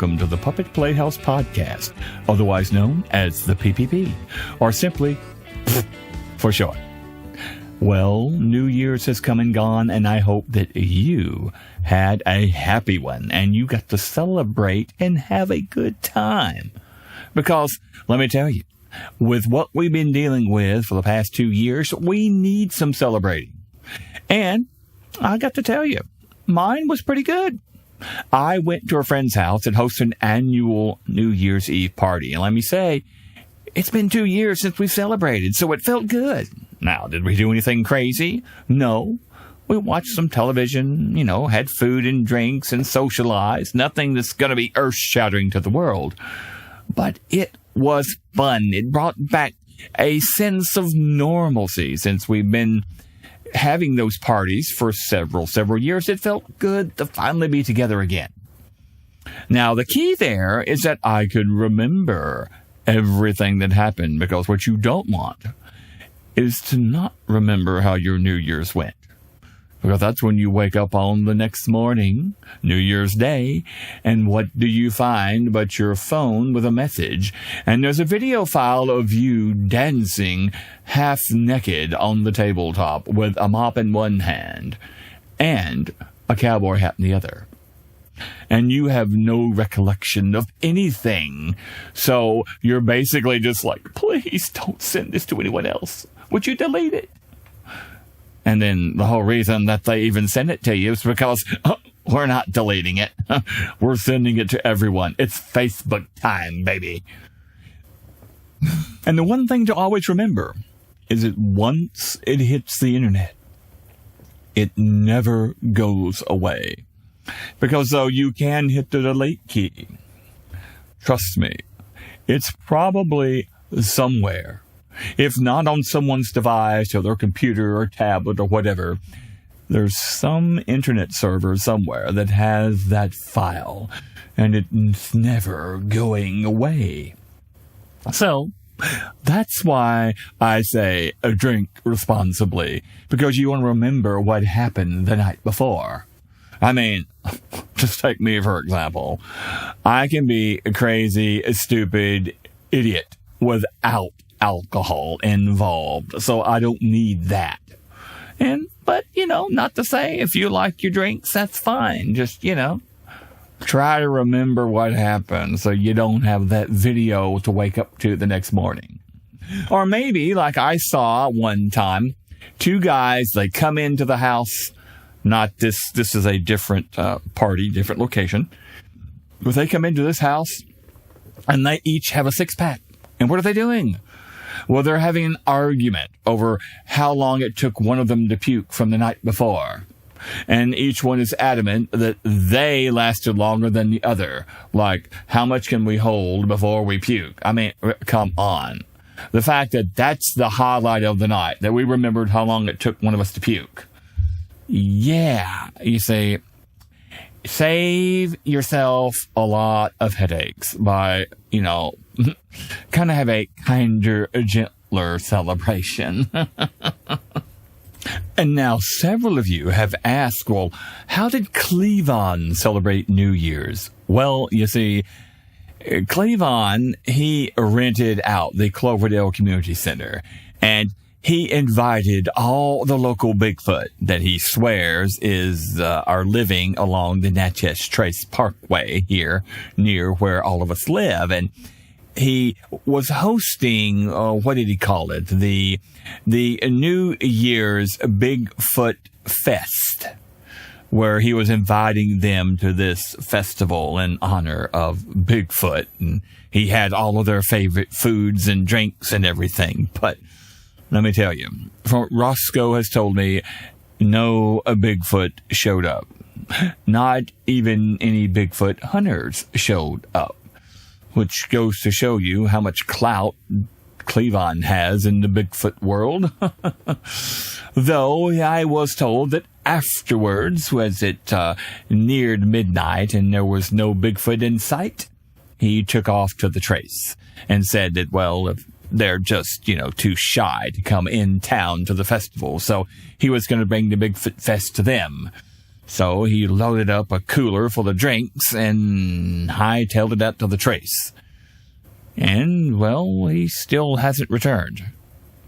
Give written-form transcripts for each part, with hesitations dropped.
welcome to the Puppet Playhouse Podcast, otherwise known as the PPP, or simply for short. Well, New Year's has come and gone, and I hope that you had a happy one, and you got to celebrate and have a good time. Because, let me tell you, with what we've been dealing with for the past 2 years, we need some celebrating. And I got to tell you, mine was pretty good. I went to a friend's house and hosted an annual New Year's Eve party. And let me say, it's been 2 years since we celebrated, so it felt good. Now, did we do anything crazy? No. We watched some television, had food and drinks and socialized. Nothing that's going to be earth-shattering to the world. But it was fun. It brought back a sense of normalcy since we've been having those parties for several years. It felt good to finally be together again. Now, the key there is that I could remember everything that happened, because what you don't want is to not remember how your New Year's went. Because that's when you wake up on the next morning, New Year's Day, and what do you find but your phone with a message? And there's a video file of you dancing half naked on the tabletop with a mop in one hand and a cowboy hat in the other. And you have no recollection of anything. So you're basically just like, please don't send this to anyone else. Would you delete it? And then the whole reason that they even send it to you is because we're not deleting it. We're sending it to everyone. It's Facebook time, baby. And the one thing to always remember is that once it hits the internet, it never goes away. Because though you can hit the delete key, trust me, it's probably somewhere. If not on someone's device or their computer or tablet or whatever, there's some internet server somewhere that has that file, and it's never going away. So, that's why I say drink responsibly, because you want to remember what happened the night before. I mean, just take me for example. I can be a crazy, stupid idiot without alcohol involved, so I don't need that. But not to say if you like your drinks, that's fine. Just, try to remember what happened so you don't have that video to wake up to the next morning. Or maybe, like I saw one time, two guys, they come into the house, not this is a different party, different location, but they come into this house and they each have a six-pack. And what are they doing? Well, they're having an argument over how long it took one of them to puke from the night before. And each one is adamant that they lasted longer than the other. Like, how much can we hold before we puke? I mean, come on. The fact that that's the highlight of the night, that we remembered how long it took one of us to puke. Yeah, you see, save yourself a lot of headaches by, kind of have a kinder, gentler celebration. And now several of you have asked, well, how did Cleavon celebrate New Year's? Well, you see, Cleavon, he rented out the Cloverdale Community Center, and he invited all the local Bigfoot that he swears are living along the Natchez Trace Parkway here near where all of us live. And he was hosting, what did he call it? The New Year's Bigfoot Fest, where he was inviting them to this festival in honor of Bigfoot. And he had all of their favorite foods and drinks and everything. But let me tell you, Roscoe has told me no Bigfoot showed up. Not even any Bigfoot hunters showed up. Which goes to show you how much clout Cleavon has in the Bigfoot world. Though I was told that afterwards, as it neared midnight and there was no Bigfoot in sight, he took off to the trace and said that, well, if they're just, too shy to come in town to the festival, so he was going to bring the Bigfoot Fest to them. So he loaded up a cooler full of drinks and hightailed it up to the trace. And, well, he still hasn't returned.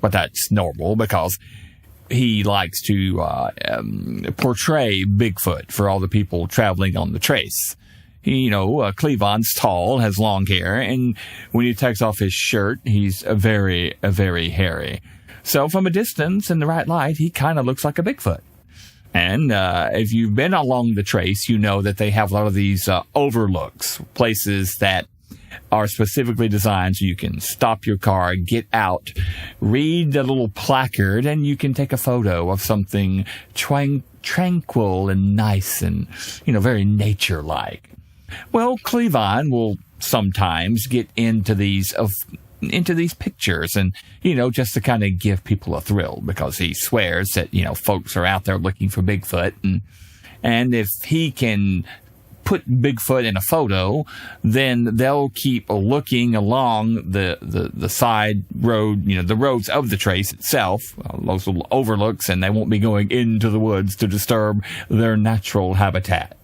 But that's normal because he likes to portray Bigfoot for all the people traveling on the trace. Cleavon's tall, has long hair, and when he takes off his shirt, he's very hairy. So from a distance, in the right light, he kind of looks like a Bigfoot. And if you've been along the trace, you know that they have a lot of these overlooks, places that are specifically designed so you can stop your car, get out, read the little placard, and you can take a photo of something tranquil and nice and, very nature-like. Well, Cleavon will sometimes get into these pictures and, just to kind of give people a thrill because he swears that, folks are out there looking for Bigfoot. And if he can put Bigfoot in a photo, then they'll keep looking along the side road, the roads of the trace itself, those little overlooks, and they won't be going into the woods to disturb their natural habitat.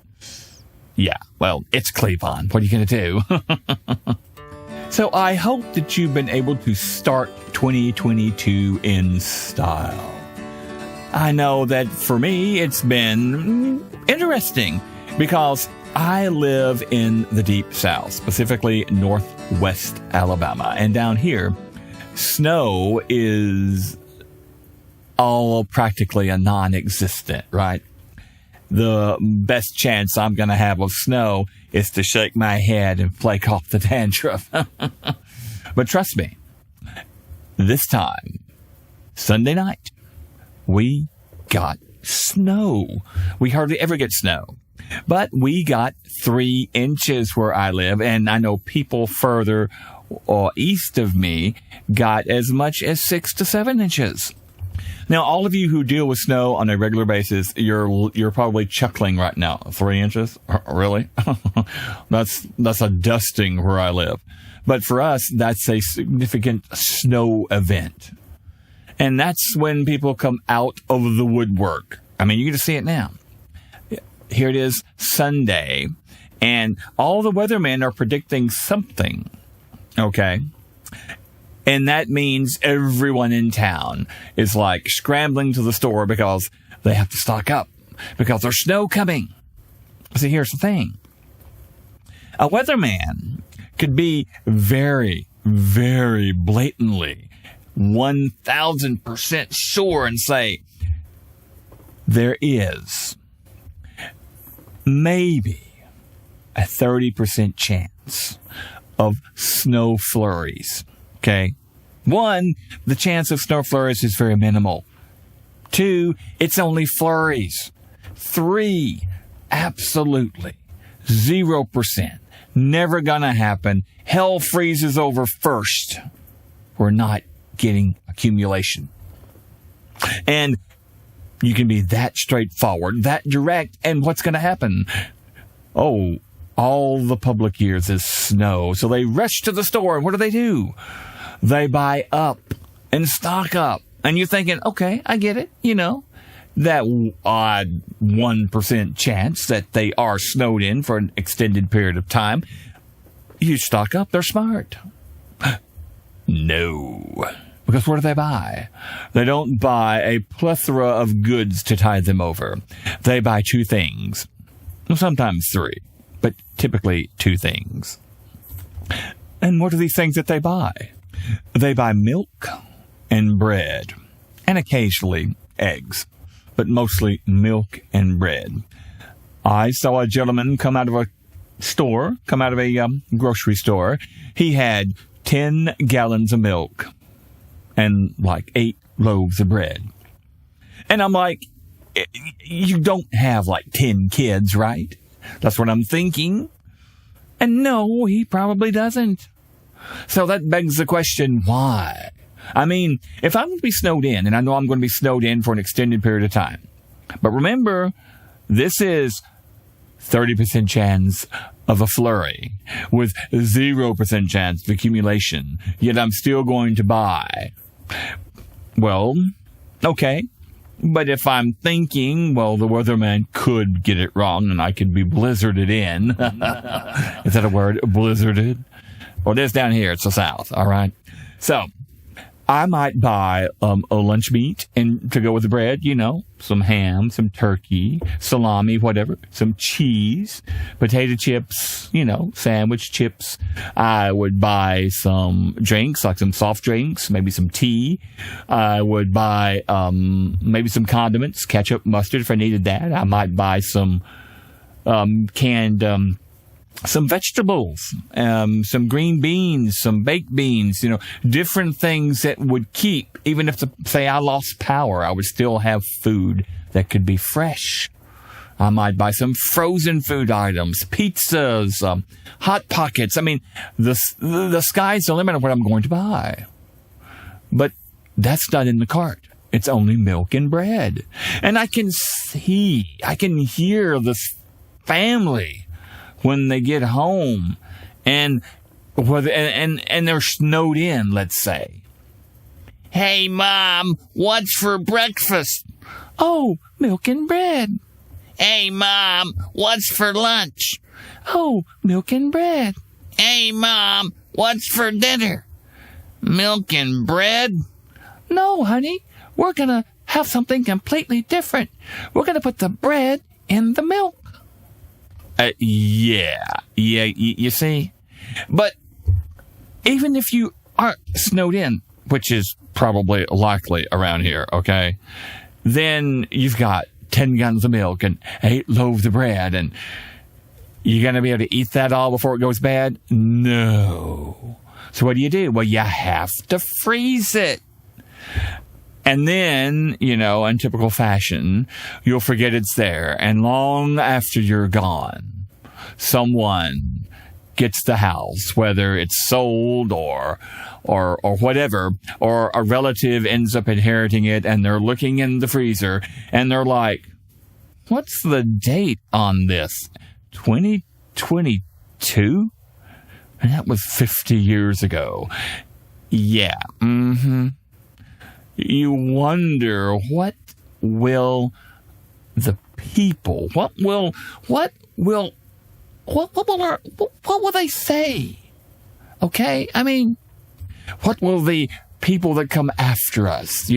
Yeah, well, it's Cleavon. What are you going to do? So I hope that you've been able to start 2022 in style. I know that for me, it's been interesting because I live in the Deep South, specifically northwest Alabama. And down here, snow is all practically a non-existent, right? The best chance I'm going to have of snow is to shake my head and flake off the dandruff. But trust me, this time, Sunday night, we got snow. We hardly ever get snow. But we got 3 inches where I live, and I know people further east of me got as much as 6 to 7 inches. Now, all of you who deal with snow on a regular basis, you're probably chuckling right now. 3 inches? Really? That's a dusting where I live. But for us, that's a significant snow event. And that's when people come out of the woodwork. I mean, you get to see it now. Here it is Sunday, and all the weathermen are predicting something. Okay? And that means everyone in town is like scrambling to the store because they have to stock up because there's snow coming. See, here's the thing. A weatherman could be very, very blatantly 1,000% sure and say, there is maybe a 30% chance of snow flurries. Okay. 1, the chance of snow flurries is very minimal. 2, it's only flurries. 3, absolutely 0%. Never gonna happen. Hell freezes over first. We're not getting accumulation. And you can be that straightforward, that direct, and what's gonna happen? Oh, all the public years is snow. So they rush to the store, and what do? They buy up and stock up. And you're thinking, okay, I get it. That odd 1% chance that they are snowed in for an extended period of time. You stock up. They're smart. No. Because what do they buy? They don't buy a plethora of goods to tide them over. They buy 2 things. Sometimes 3, but typically 2 things. And what are these things that they buy? They buy milk and bread, and occasionally eggs, but mostly milk and bread. I saw a gentleman come out of a grocery store. He had 10 gallons of milk and like 8 loaves of bread. And I'm like, you don't have like 10 kids, right? That's what I'm thinking. And no, he probably doesn't. So that begs the question, why? I mean, if I'm going to be snowed in, and I know I'm going to be snowed in for an extended period of time, but remember, this is 30% chance of a flurry with 0% chance of accumulation, yet I'm still going to buy. Well, okay, But if I'm thinking, well, the weatherman could get it wrong and I could be blizzarded in. Is that a word? Blizzarded? Well, it is down here. It's the South. All right. So I might buy a lunch meat and to go with the bread, some ham, some turkey, salami, whatever, some cheese, potato chips, sandwich chips. I would buy some drinks, like some soft drinks, maybe some tea. I would buy maybe some condiments, ketchup, mustard if I needed that. I might buy some canned some vegetables, some green beans, some baked beans, different things that would keep, even if, say, I lost power, I would still have food that could be fresh. I might buy some frozen food items, pizzas, Hot Pockets. I mean, the sky's the limit of what I'm going to buy. But that's not in the cart. It's only milk and bread. And I can hear this family when they get home and they're snowed in, let's say. Hey, Mom, what's for breakfast? Oh, milk and bread. Hey, Mom, what's for lunch? Oh, milk and bread. Hey, Mom, what's for dinner? Milk and bread? No, honey, we're going to have something completely different. We're going to put the bread in the milk. You see? But even if you aren't snowed in, which is probably likely around here, okay, then you've got 10 gallons of milk and 8 loaves of bread, and you're going to be able to eat that all before it goes bad? No. So what do? Well, you have to freeze it. And then, in typical fashion, you'll forget it's there. And long after you're gone, someone gets the house, whether it's sold or whatever, or a relative ends up inheriting it, and they're looking in the freezer, and they're like, what's the date on this? 2022? And that was 50 years ago. Yeah. You wonder, what will they say? Okay? I mean, what will the people that come after us,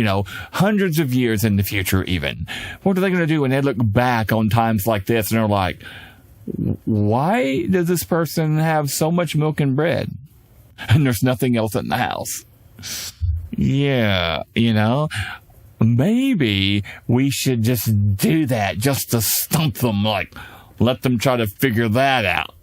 hundreds of years in the future even, what are they going to do when they look back on times like this and they're like, why does this person have so much milk and bread and there's nothing else in the house? Yeah, maybe we should just do that just to stump them, let them try to figure that out.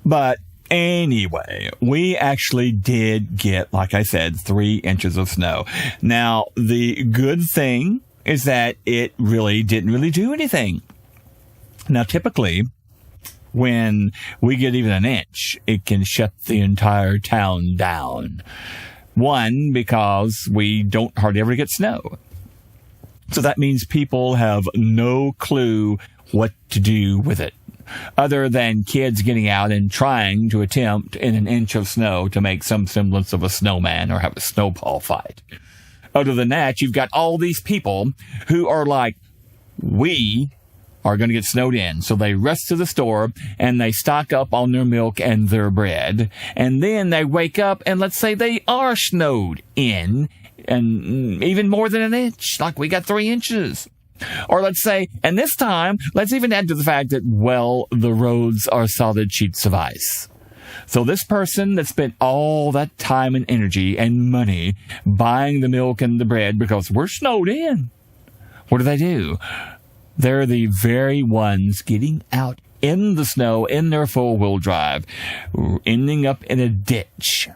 But anyway, we actually did get, like I said, 3 inches of snow. Now, the good thing is that it didn't really do anything. Now, typically, when we get even an inch, it can shut the entire town down. One, because we don't hardly ever get snow. So that means people have no clue what to do with it, other than kids getting out and trying to attempt in an inch of snow to make some semblance of a snowman or have a snowball fight. Other than that, you've got all these people who are like, we are going to get snowed in. So they rush to the store and they stock up on their milk and their bread. And then they wake up and let's say they are snowed in, and even more than an inch, like we got 3 inches. Or let's say, and this time, let's even add to the fact that, well, the roads are solid sheets of ice. So this person that spent all that time and energy and money buying the milk and the bread because we're snowed in, what do? They're the very ones getting out in the snow in their four-wheel drive, ending up in a ditch.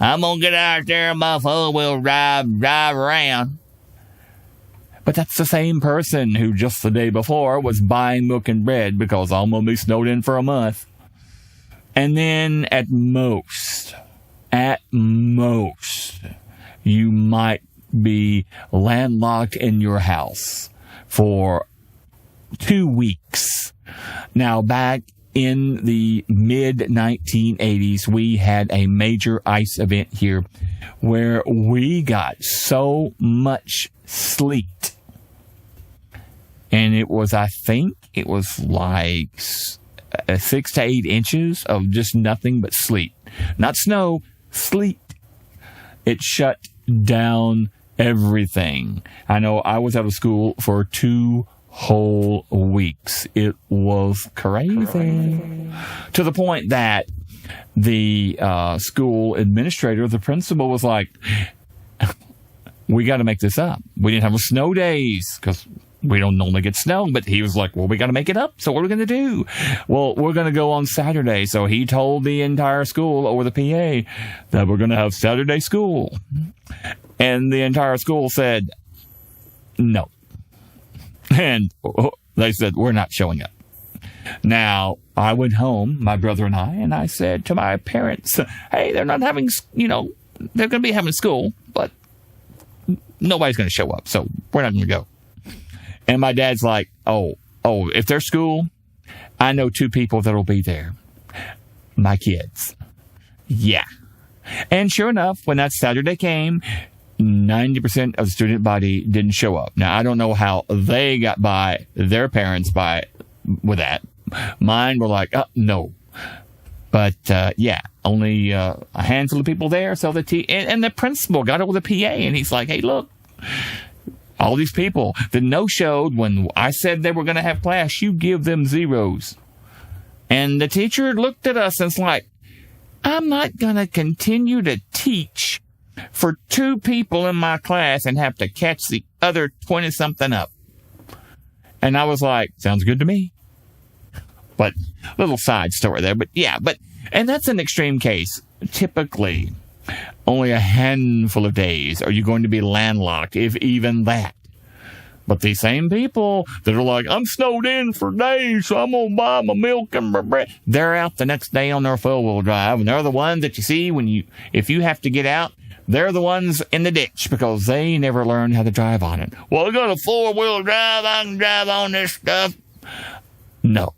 I'm going to get out there in my four-wheel drive around. But that's the same person who just the day before was buying milk and bread because I'm going to be snowed in for a month. And then at most, you might be landlocked in your house for 2 weeks. Now, back in the mid-1980s, we had a major ice event here where we got so much sleet. And it was, I think, it was like 6 to 8 inches of just nothing but sleet. Not snow, sleet. It shut down everything. I know I was out of school for 2 whole weeks. It was crazy. To the point that the school administrator, the principal, was like, we got to make this up. We didn't have snow days because we don't normally get snow, but he was like, well, we got to make it up. So what are we going to do? Well, we're going to go on Saturday. So he told the entire school over the PA that we're going to have Saturday school. And the entire school said, no. And they said, we're not showing up. Now, I went home, my brother and I said to my parents, hey, they're not having, they're going to be having school, but nobody's going to show up. So we're not going to go. And my dad's like, oh, if there's school, I know 2 people that'll be there. My kids. Yeah. And sure enough, when that Saturday came, 90% of the student body didn't show up. Now, I don't know how they got by their parents with that. Mine were like, no. But, only a handful of people there. So and the principal got over the PA, and he's like, hey, look. All these people that no-showed when I said they were going to have class, you give them zeros. And the teacher looked at us and was like, I'm not going to continue to teach for 2 people in my class and have to catch the other 20-something up. And I was like, sounds good to me. But little side story there. And that's an extreme case. Typically, only a handful of days are you going to be landlocked, if even that. But these same people that are like, I'm snowed in for days, so I'm going to buy my milk and my bread. They're out the next day on their four-wheel drive, and they're the ones that you see if you have to get out, they're the ones in the ditch because they never learned how to drive on it. Well, I got a 4-wheel drive, I can drive on this stuff. No.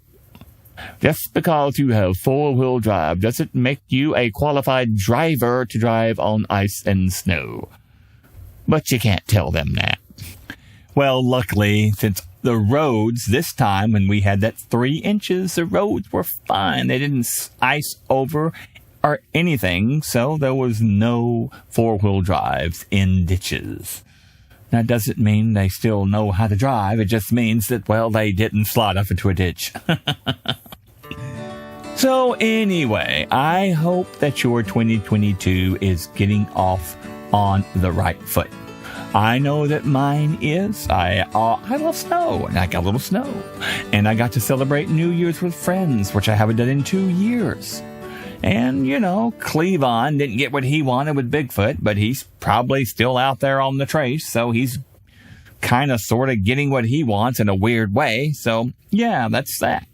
Just because you have 4-wheel drive doesn't make you a qualified driver to drive on ice and snow. But you can't tell them that. Well, luckily, since the roads, this time when we had that 3 inches, the roads were fine. They didn't ice over or anything, so there was no 4-wheel drives in ditches. That doesn't mean they still know how to drive. It just means that, well, they didn't slide off into a ditch. So anyway, I hope that your 2022 is getting off on the right foot. I know that mine is. I love snow, and I got a little snow. And I got to celebrate New Year's with friends, which I haven't done in 2 years. And, Cleavon didn't get what he wanted with Bigfoot, but he's probably still out there on the trace, so he's kind of sort of getting what he wants in a weird way. So, yeah, that's that.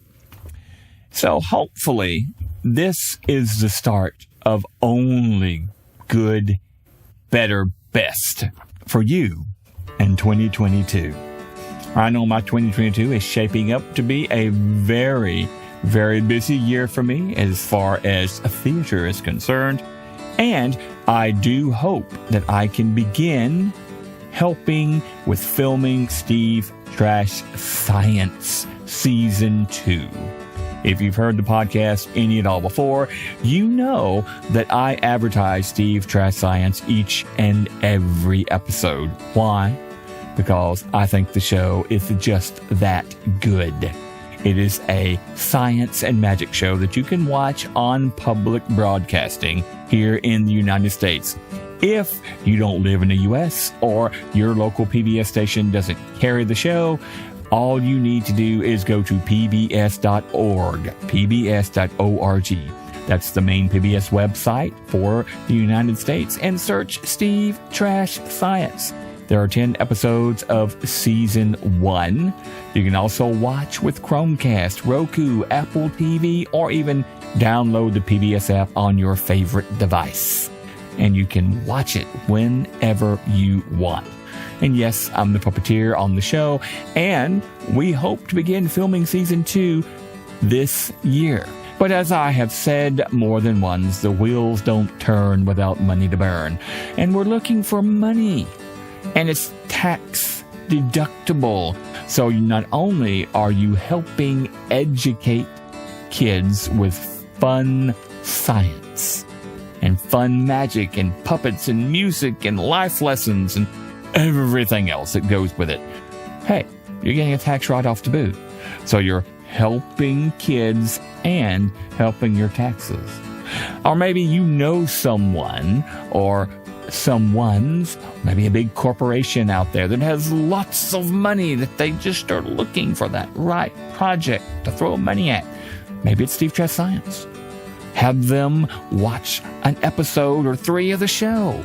So, hopefully, this is the start of only good, better, best for you in 2022. I know my 2022 is shaping up to be a very, very busy year for me as far as theater is concerned. And I do hope that I can begin helping with filming Steve Trash Science Season 2. If you've heard the podcast any at all before, you know that I advertise Steve Trash Science each and every episode. Why? Because I think the show is just that good. It is a science and magic show that you can watch on public broadcasting here in the United States. If you don't live in the U.S. or your local PBS station doesn't carry the show, all you need to do is go to pbs.org, pbs.org. That's the main PBS website for the United States, and search Steve Trash Science. There are 10 episodes of Season 1. You can also watch with Chromecast, Roku, Apple TV, or even download the PBS app on your favorite device. And you can watch it whenever you want. And yes, I'm the puppeteer on the show, and we hope to begin filming Season 2 this year. But as I have said more than once, the wheels don't turn without money to burn. And we're looking for money. And it's tax deductible. So not only are you helping educate kids with fun science and fun magic and puppets and music and life lessons and everything else that goes with it, hey, you're getting a tax write-off to boot. So you're helping kids and helping your taxes. Or maybe you know someone or someone's, maybe a big corporation out there that has lots of money that they just are looking for that right project to throw money at. Maybe it's Steve Trash Science. Have them watch an episode or 3 of the show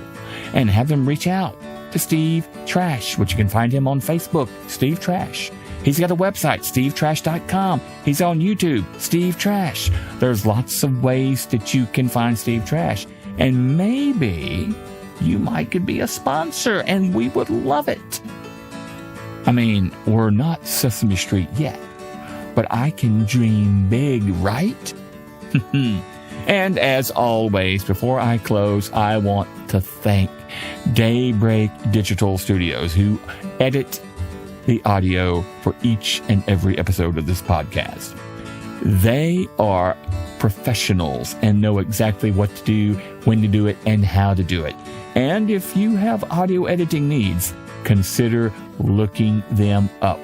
and have them reach out to Steve Trash, which you can find him on Facebook, Steve Trash. He's got a website, stevetrash.com. He's on YouTube, Steve Trash. There's lots of ways that you can find Steve Trash. And maybe you could be a sponsor, and we would love it. I mean, we're not Sesame Street yet, but I can dream big, right? And as always, before I close, I want to thank Daybreak Digital Studios, who edit the audio for each and every episode of this podcast. They are professionals and know exactly what to do, when to do it, and how to do it. And if you have audio editing needs, consider looking them up.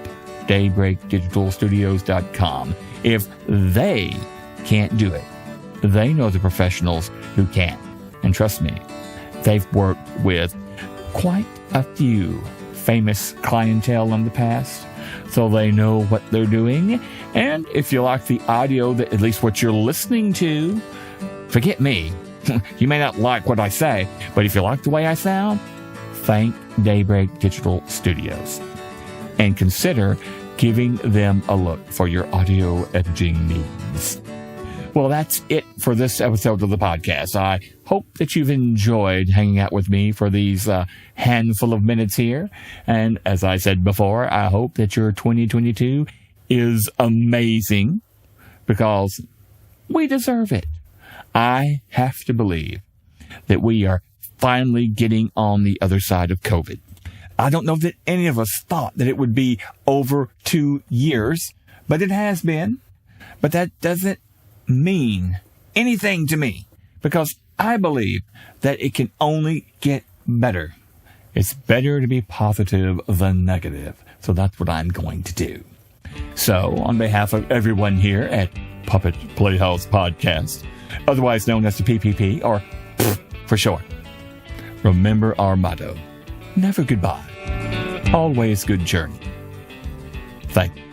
DaybreakDigitalStudios.com. If they can't do it, they know the professionals who can. And trust me, they've worked with quite a few famous clientele in the past, so they know what they're doing. And if you like the audio, that at least what you're listening to, forget me. You may not like what I say, but if you like the way I sound, thank Daybreak Digital Studios. And consider giving them a look for your audio editing needs. Well, that's it for this episode of the podcast. I hope that you've enjoyed hanging out with me for these handful of minutes here. And as I said before, I hope that your 2022 is amazing, because we deserve it. I have to believe that we are finally getting on the other side of COVID. I don't know that any of us thought that it would be over 2 years, but it has been. But that doesn't mean anything to me, because I believe that it can only get better. It's better to be positive than negative. So that's what I'm going to do. So on behalf of everyone here at Puppet Playhouse Podcast, otherwise known as the PPP, or for short, remember our motto: never goodbye, always good journey. Thank you.